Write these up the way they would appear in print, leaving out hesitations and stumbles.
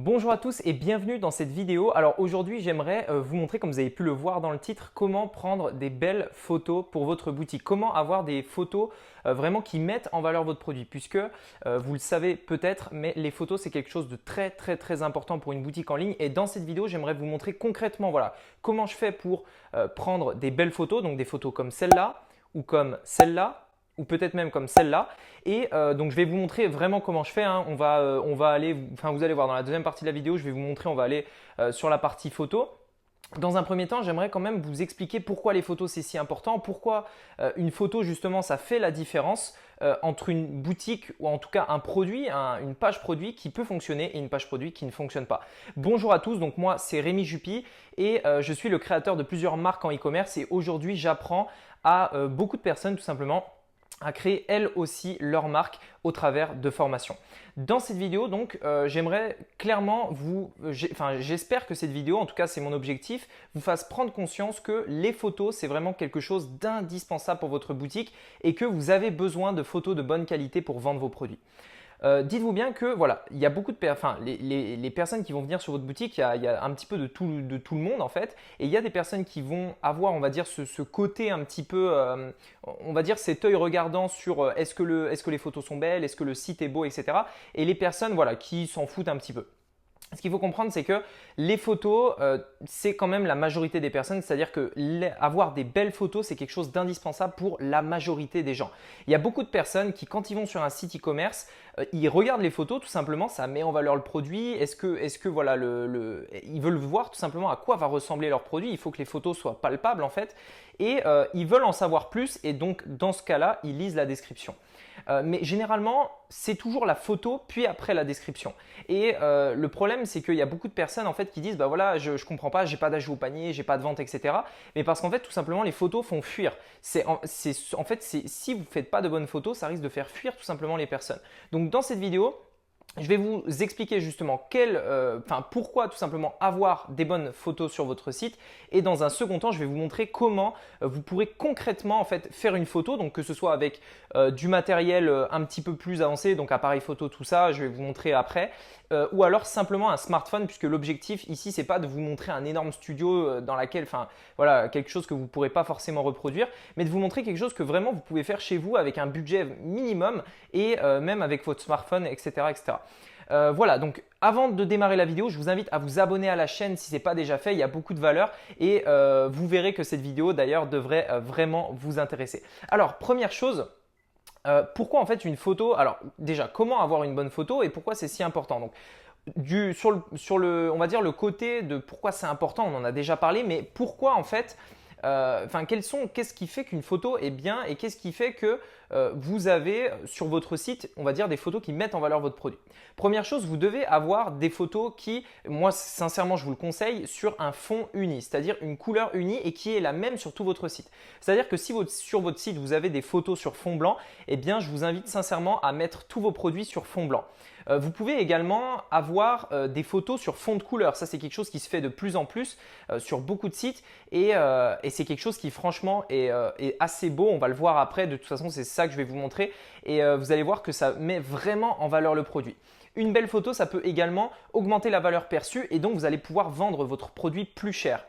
Bonjour à tous et bienvenue dans cette vidéo. Alors aujourd'hui, j'aimerais vous montrer, comme vous avez pu le voir dans le titre, comment prendre des belles photos pour votre boutique. Comment avoir des photos vraiment qui mettent en valeur votre produit. Puisque vous le savez peut-être, mais les photos, c'est quelque chose de très important pour une boutique en ligne. Et dans cette vidéo, j'aimerais vous montrer concrètement comment je fais pour prendre des belles photos, donc des photos comme celle-là ou comme celle-là, ou peut-être même comme celle-là. Et donc, je vais vous montrer vraiment comment je fais. On va aller, vous allez voir dans la deuxième partie de la vidéo, je vais vous montrer, on va aller sur la partie photo. Dans un premier temps, j'aimerais quand même vous expliquer pourquoi les photos c'est si important, pourquoi une photo justement ça fait la différence entre une boutique ou en tout cas un produit, une page produit qui peut fonctionner et une page produit qui ne fonctionne pas. Bonjour à tous, donc moi c'est Rémi Jupy et je suis le créateur de plusieurs marques en e-commerce et aujourd'hui j'apprends à beaucoup de personnes tout simplement à créer elles aussi leur marque au travers de formations. Dans cette vidéo, donc, j'aimerais clairement j'espère que cette vidéo, en tout cas c'est mon objectif, vous fasse prendre conscience que les photos, c'est vraiment quelque chose d'indispensable pour votre boutique et que vous avez besoin de photos de bonne qualité pour vendre vos produits. Dites-vous bien que voilà, il y a beaucoup de les personnes qui vont venir sur votre boutique, il y a un petit peu de tout le monde en fait, et il y a des personnes qui vont avoir, on va dire, ce côté un petit peu, on va dire cet œil regardant sur est-ce que les photos sont belles, est-ce que le site est beau, etc. Et les personnes voilà, qui s'en foutent un petit peu. Ce qu'il faut comprendre, c'est que les photos, c'est quand même la majorité des personnes, c'est-à-dire que avoir des belles photos, c'est quelque chose d'indispensable pour la majorité des gens. Il y a beaucoup de personnes qui, quand ils vont sur un site e-commerce, ils regardent les photos, tout simplement, ça met en valeur le produit. Est-ce que voilà, ils veulent voir tout simplement à quoi va ressembler leur produit. Il faut que les photos soient palpables en fait, et ils veulent en savoir plus. Et donc, dans ce cas-là, ils lisent la description. Mais généralement, c'est toujours la photo puis après la description. Et le problème, c'est qu'il y a beaucoup de personnes en fait qui disent bah voilà, je ne comprends pas, j'ai pas d'ajout au panier, j'ai pas de vente, etc. Mais parce qu'en fait, tout simplement, les photos font fuir. Si vous ne faites pas de bonnes photos, ça risque de faire fuir tout simplement les personnes. Donc dans cette vidéo, je vais vous expliquer justement pourquoi tout simplement avoir des bonnes photos sur votre site, et dans un second temps, je vais vous montrer comment vous pourrez concrètement en fait faire une photo, donc que ce soit avec du matériel un petit peu plus avancé, donc appareil photo, tout ça, je vais vous montrer après, ou alors simplement un smartphone, puisque l'objectif ici c'est pas de vous montrer un énorme studio dans laquelle, voilà, quelque chose que vous ne pourrez pas forcément reproduire, mais de vous montrer quelque chose que vraiment vous pouvez faire chez vous avec un budget minimum et même avec votre smartphone, etc., etc. Voilà, donc avant de démarrer la vidéo, je vous invite à vous abonner à la chaîne si ce n'est pas déjà fait. Il y a beaucoup de valeur et vous verrez que cette vidéo d'ailleurs devrait vraiment vous intéresser. Alors, première chose, pourquoi en fait une photo? Alors déjà, comment avoir une bonne photo et pourquoi c'est si important? Donc, on va dire le côté de pourquoi c'est important, on en a déjà parlé, mais pourquoi en fait qu'est-ce qui fait qu'une photo est bien et qu'est-ce qui fait que vous avez sur votre site, on va dire, des photos qui mettent en valeur votre produit. Première chose, vous devez avoir des photos qui, moi sincèrement je vous le conseille, sur un fond uni, c'est-à-dire une couleur unie et qui est la même sur tout votre site. C'est-à-dire que si sur votre site vous avez des photos sur fond blanc, eh bien je vous invite sincèrement à mettre tous vos produits sur fond blanc. Vous pouvez également avoir des photos sur fond de couleur. Ça, c'est quelque chose qui se fait de plus en plus sur beaucoup de sites et c'est quelque chose qui franchement est assez beau. On va le voir après. De toute façon, c'est ça que je vais vous montrer et vous allez voir que ça met vraiment en valeur le produit. Une belle photo, ça peut également augmenter la valeur perçue et donc vous allez pouvoir vendre votre produit plus cher.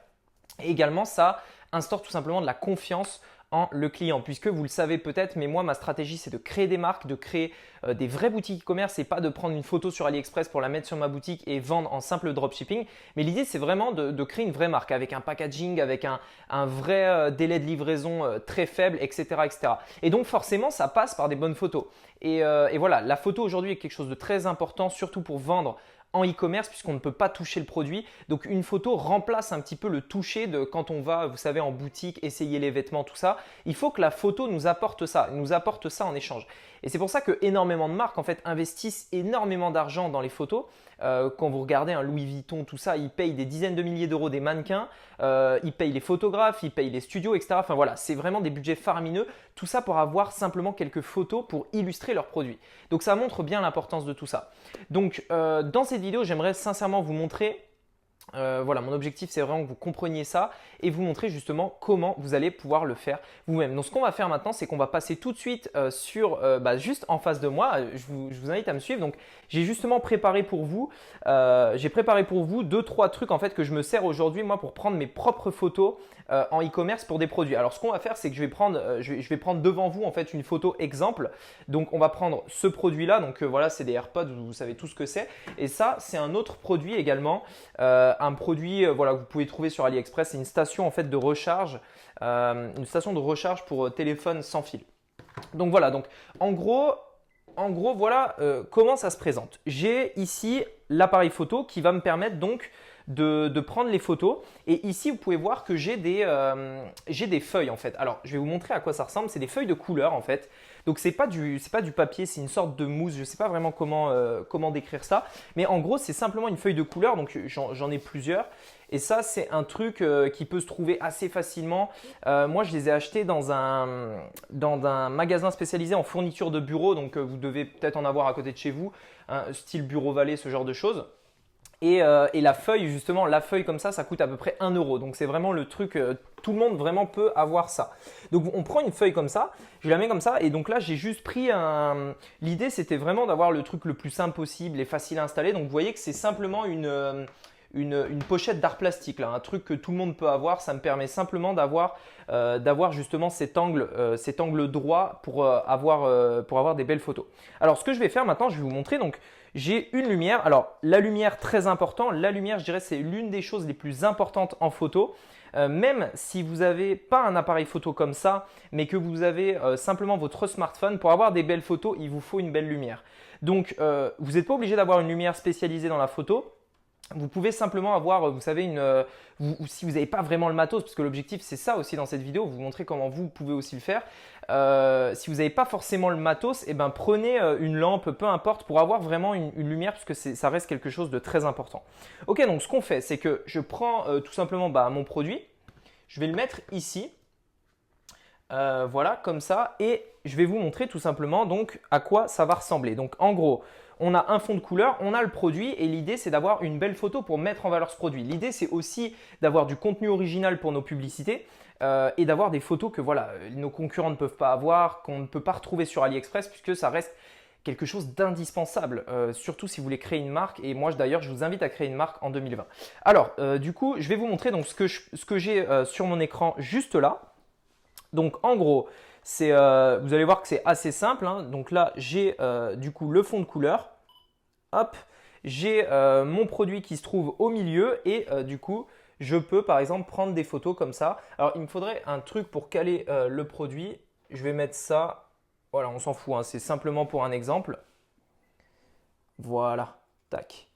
Et également, ça instaure tout simplement de la confiance en le client, puisque vous le savez peut-être, mais moi ma stratégie c'est de créer des marques, de créer des vraies boutiques e-commerce et pas de prendre une photo sur AliExpress pour la mettre sur ma boutique et vendre en simple dropshipping. Mais l'idée c'est vraiment de créer une vraie marque avec un packaging, avec un vrai délai de livraison très faible, etc., etc. Et donc forcément ça passe par des bonnes photos. Et voilà, la photo aujourd'hui est quelque chose de très important, surtout pour vendre en e-commerce puisqu'on ne peut pas toucher le produit. Donc une photo remplace un petit peu le toucher de quand on va, vous savez, en boutique, essayer les vêtements, tout ça. Il faut que la photo nous apporte ça en échange. Et c'est pour ça que énormément de marques en fait investissent énormément d'argent dans les photos. Quand vous regardez un Louis Vuitton, tout ça, ils payent des dizaines de milliers d'euros des mannequins, ils payent les photographes, ils payent les studios, etc. Enfin voilà, c'est vraiment des budgets faramineux. Tout ça pour avoir simplement quelques photos pour illustrer leurs produits. Donc ça montre bien l'importance de tout ça. Donc dans cette vidéo, j'aimerais sincèrement vous montrer Voilà, mon objectif, c'est vraiment que vous compreniez ça et vous montrer justement comment vous allez pouvoir le faire vous-même. Donc, ce qu'on va faire maintenant, c'est qu'on va passer tout de suite juste en face de moi. Je vous invite à me suivre. Donc, j'ai justement préparé pour vous, deux, trois trucs en fait que je me sers aujourd'hui moi pour prendre mes propres photos en e-commerce pour des produits. Alors, ce qu'on va faire, c'est que je vais prendre devant vous en fait une photo exemple. Donc, on va prendre ce produit-là. Donc, voilà, c'est des AirPods. Vous savez tout ce que c'est. Et ça, c'est un autre produit également. Un produit voilà, que vous pouvez trouver sur AliExpress, c'est une station en fait de recharge, pour téléphone sans fil. Donc voilà, donc en gros voilà comment ça se présente. J'ai ici l'appareil photo qui va me permettre donc de prendre les photos. Et ici, vous pouvez voir que j'ai des feuilles en fait. Alors, je vais vous montrer à quoi ça ressemble. C'est des feuilles de couleur en fait. Donc, c'est pas du papier, c'est une sorte de mousse. Je ne sais pas vraiment comment décrire ça. Mais en gros, c'est simplement une feuille de couleur. Donc, j'en ai plusieurs. Et ça, c'est un truc qui peut se trouver assez facilement. Moi, je les ai achetés dans un magasin spécialisé en fourniture de bureau. Donc, vous devez peut-être en avoir à côté de chez vous, hein, style Bureau Vallée, ce genre de choses. Et la feuille, justement, la feuille comme ça coûte à peu près 1 euro. Donc, c'est vraiment le truc, tout le monde vraiment peut avoir ça. Donc, on prend une feuille comme ça, je la mets comme ça. Et donc là, j'ai juste pris L'idée, c'était vraiment d'avoir le truc le plus simple possible et facile à installer. Donc, vous voyez que c'est simplement une pochette d'art plastique, là, un truc que tout le monde peut avoir. Ça me permet simplement d'avoir justement cet angle droit pour avoir des belles photos. Alors, ce que je vais faire maintenant, je vais vous montrer. Donc, j'ai une lumière. Alors, la lumière, très important. La lumière, je dirais, c'est l'une des choses les plus importantes en photo. Même si vous n'avez pas un appareil photo comme ça, mais que vous avez simplement votre smartphone, pour avoir des belles photos, il vous faut une belle lumière. Donc, vous n'êtes pas obligé d'avoir une lumière spécialisée dans la photo. Vous pouvez simplement avoir, vous savez, si vous n'avez pas vraiment le matos, parce que l'objectif c'est ça aussi dans cette vidéo, vous montrer comment vous pouvez aussi le faire. Si vous n'avez pas forcément le matos, eh ben, prenez une lampe, peu importe, pour avoir vraiment une lumière, puisque ça reste quelque chose de très important. Ok, donc ce qu'on fait, c'est que je prends tout simplement mon produit, je vais le mettre ici. Voilà, comme ça, et je vais vous montrer tout simplement donc à quoi ça va ressembler. Donc en gros, on a un fond de couleur, on a le produit et l'idée c'est d'avoir une belle photo pour mettre en valeur ce produit. L'idée c'est aussi d'avoir du contenu original pour nos publicités et d'avoir des photos que voilà, nos concurrents ne peuvent pas avoir, qu'on ne peut pas retrouver sur AliExpress puisque ça reste quelque chose d'indispensable, surtout si vous voulez créer une marque. Et moi d'ailleurs, je vous invite à créer une marque en 2020. Alors du coup, je vais vous montrer donc ce que j'ai sur mon écran juste là. Donc en gros, vous allez voir que c'est assez simple, hein. Donc là, j'ai du coup le fond de couleur. Hop, j'ai mon produit qui se trouve au milieu et du coup, je peux par exemple prendre des photos comme ça. Alors, il me faudrait un truc pour caler le produit. Je vais mettre ça. Voilà, on s'en fout, hein. C'est simplement pour un exemple. Voilà, tac.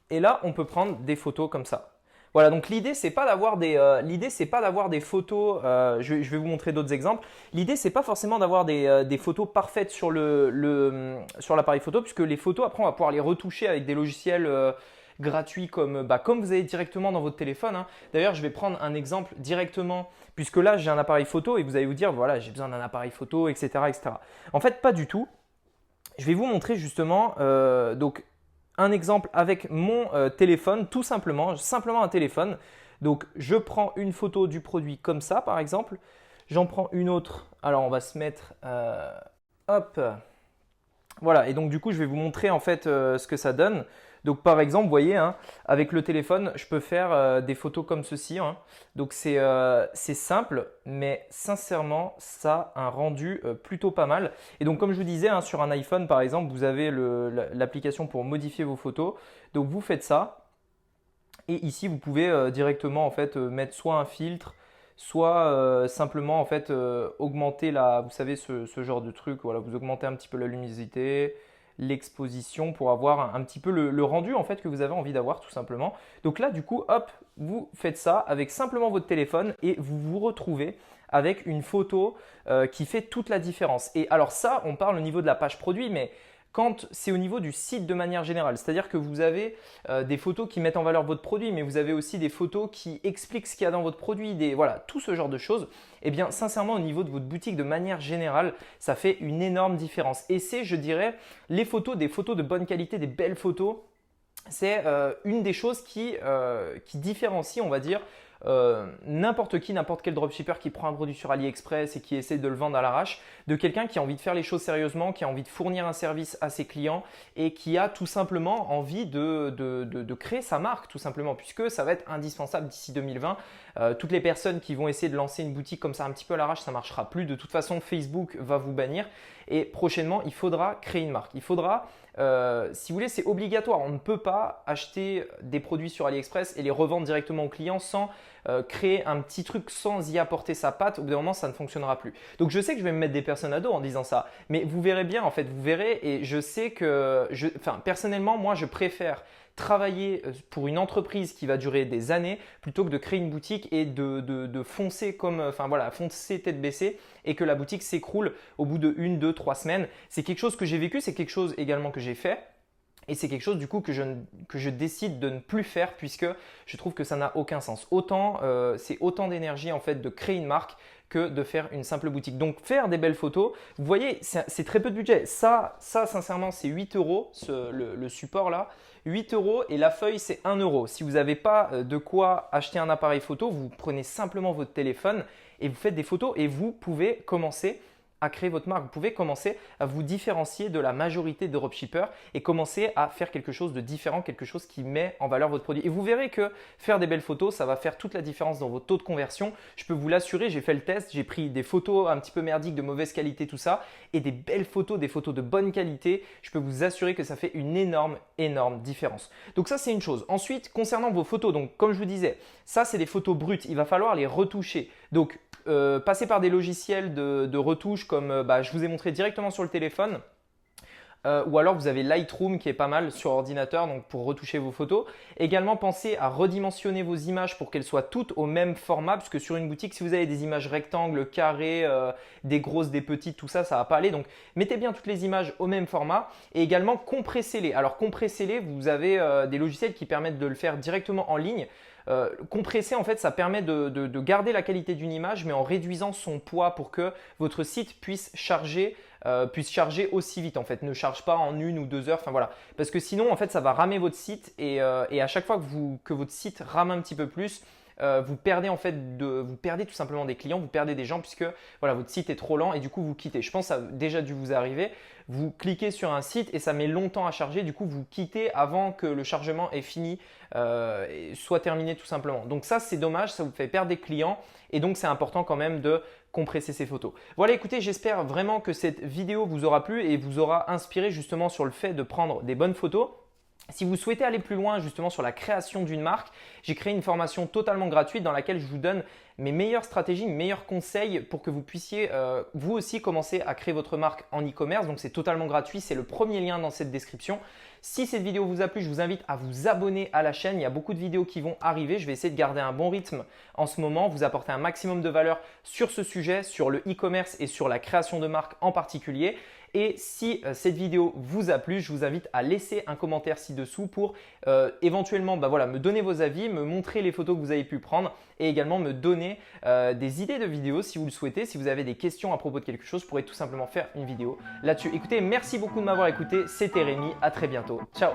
Et là, on peut prendre des photos comme ça. Voilà, donc l'idée c'est pas d'avoir des photos. Je vais vous montrer d'autres exemples. L'idée c'est pas forcément d'avoir des photos parfaites sur l'appareil photo, puisque les photos après on va pouvoir les retoucher avec des logiciels gratuits comme vous avez directement dans votre téléphone, hein. D'ailleurs, je vais prendre un exemple directement, puisque là j'ai un appareil photo et vous allez vous dire voilà, j'ai besoin d'un appareil photo, etc., etc. En fait, pas du tout. Je vais vous montrer justement donc un exemple avec mon téléphone, tout simplement un téléphone. Donc, je prends une photo du produit comme ça, par exemple. J'en prends une autre. Alors, on va se mettre, hop, voilà. Et donc, du coup, je vais vous montrer en fait ce que ça donne. Donc, par exemple, vous voyez, hein, avec le téléphone, je peux faire des photos comme ceci, hein. Donc, c'est simple, mais sincèrement, ça a un rendu plutôt pas mal. Et donc, comme je vous disais, hein, sur un iPhone, par exemple, vous avez l'application pour modifier vos photos. Donc, vous faites ça. Et ici, vous pouvez directement en fait mettre soit un filtre, soit simplement en fait augmenter vous savez, ce genre de truc. Voilà, vous augmentez un petit peu la luminosité, l'exposition pour avoir un petit peu le rendu en fait que vous avez envie d'avoir tout simplement. Donc là du coup hop, vous faites ça avec simplement votre téléphone et vous vous retrouvez avec une photo qui fait toute la différence. Et alors ça, on parle au niveau de la page produit, mais quand c'est au niveau du site de manière générale, c'est-à-dire que vous avez des photos qui mettent en valeur votre produit, mais vous avez aussi des photos qui expliquent ce qu'il y a dans votre produit, voilà, tout ce genre de choses. Eh bien, sincèrement, au niveau de votre boutique de manière générale, ça fait une énorme différence. Et c'est, je dirais, des photos de bonne qualité, des belles photos c'est une des choses qui différencie, on va dire, n'importe qui, n'importe quel dropshipper qui prend un produit sur AliExpress et qui essaie de le vendre à l'arrache, de quelqu'un qui a envie de faire les choses sérieusement, qui a envie de fournir un service à ses clients et qui a tout simplement envie de créer sa marque, tout simplement, puisque ça va être indispensable d'ici 2020. Toutes les personnes qui vont essayer de lancer une boutique comme ça un petit peu à l'arrache, ça ne marchera plus. De toute façon, Facebook va vous bannir et prochainement, il faudra créer une marque. Il faudra si vous voulez, c'est obligatoire. On ne peut pas acheter des produits sur AliExpress et les revendre directement aux clients sans créer un petit truc, sans y apporter sa patte. Au bout d'un moment, ça ne fonctionnera plus. Donc, je sais que je vais me mettre des personnes à dos en disant ça, mais vous verrez bien, en fait, vous verrez. Et je sais que, personnellement, moi, je préfère travailler pour une entreprise qui va durer des années plutôt que de créer une boutique et de foncer foncer tête baissée et que la boutique s'écroule au bout de 1, 2, 3 semaines. C'est quelque chose que j'ai vécu, c'est quelque chose également que j'ai fait. Et c'est quelque chose du coup que je décide de ne plus faire puisque je trouve que ça n'a aucun sens. C'est autant d'énergie en fait de créer une marque que de faire une simple boutique. Donc faire des belles photos, vous voyez, c'est très peu de budget. Ça sincèrement, c'est 8 euros le support là. 8 euros et la feuille c'est 1 euro. Si vous n'avez pas de quoi acheter un appareil photo, vous prenez simplement votre téléphone et vous faites des photos et vous pouvez commencer à créer votre marque. Vous pouvez commencer à vous différencier de la majorité de dropshippers et commencer à faire quelque chose de différent, quelque chose qui met en valeur votre produit. Et vous verrez que faire des belles photos, ça va faire toute la différence dans votre taux de conversion. Je peux vous l'assurer, j'ai fait le test, j'ai pris des photos un petit peu merdiques, de mauvaise qualité, tout ça, et des belles photos, des photos de bonne qualité. Je peux vous assurer que ça fait une énorme différence. Donc ça, c'est une chose. Ensuite, concernant vos photos, donc comme je vous disais, ça, c'est des photos brutes. Il va falloir les retoucher. Donc, passer par des logiciels de retouche comme je vous ai montré directement sur le téléphone. Ou alors vous avez Lightroom qui est pas mal sur ordinateur donc pour retoucher vos photos. Également pensez à redimensionner vos images pour qu'elles soient toutes au même format puisque sur une boutique si vous avez des images rectangles, carrés, des grosses, des petites, tout ça, ça va pas aller. Donc mettez bien toutes les images au même format et également compressez-les. Alors compressez-les, vous avez des logiciels qui permettent de le faire directement en ligne. Compresser, en fait, ça permet de garder la qualité d'une image, mais en réduisant son poids pour que votre site puisse charger aussi vite. En fait, ne charge pas en 1 ou 2 heures. Enfin voilà, parce que sinon, en fait, ça va ramer votre site et à chaque fois que votre site rame un petit peu plus, vous perdez vous perdez tout simplement des clients, vous perdez des gens puisque voilà, votre site est trop lent et du coup vous quittez. Je pense que ça a déjà dû vous arriver. Vous cliquez sur un site et ça met longtemps à charger, du coup vous quittez avant que le chargement ait fini, soit terminé tout simplement. Donc ça c'est dommage, ça vous fait perdre des clients et donc c'est important quand même de compresser ces photos. Voilà, écoutez, j'espère vraiment que cette vidéo vous aura plu et vous aura inspiré justement sur le fait de prendre des bonnes photos. Si vous souhaitez aller plus loin justement sur la création d'une marque, j'ai créé une formation totalement gratuite dans laquelle je vous donne mes meilleures stratégies, mes meilleurs conseils pour que vous puissiez vous aussi commencer à créer votre marque en e-commerce. Donc c'est totalement gratuit, c'est le premier lien dans cette description. Si cette vidéo vous a plu, je vous invite à vous abonner à la chaîne. Il y a beaucoup de vidéos qui vont arriver. Je vais essayer de garder un bon rythme en ce moment, vous apporter un maximum de valeur sur ce sujet, sur le e-commerce et sur la création de marque en particulier. Et si cette vidéo vous a plu, je vous invite à laisser un commentaire ci-dessous pour éventuellement me donner vos avis, me montrer les photos que vous avez pu prendre et également me donner des idées de vidéos si vous le souhaitez. Si vous avez des questions à propos de quelque chose, je pourrais tout simplement faire une vidéo là-dessus. Écoutez, merci beaucoup de m'avoir écouté. C'était Rémi. À très bientôt. Ciao.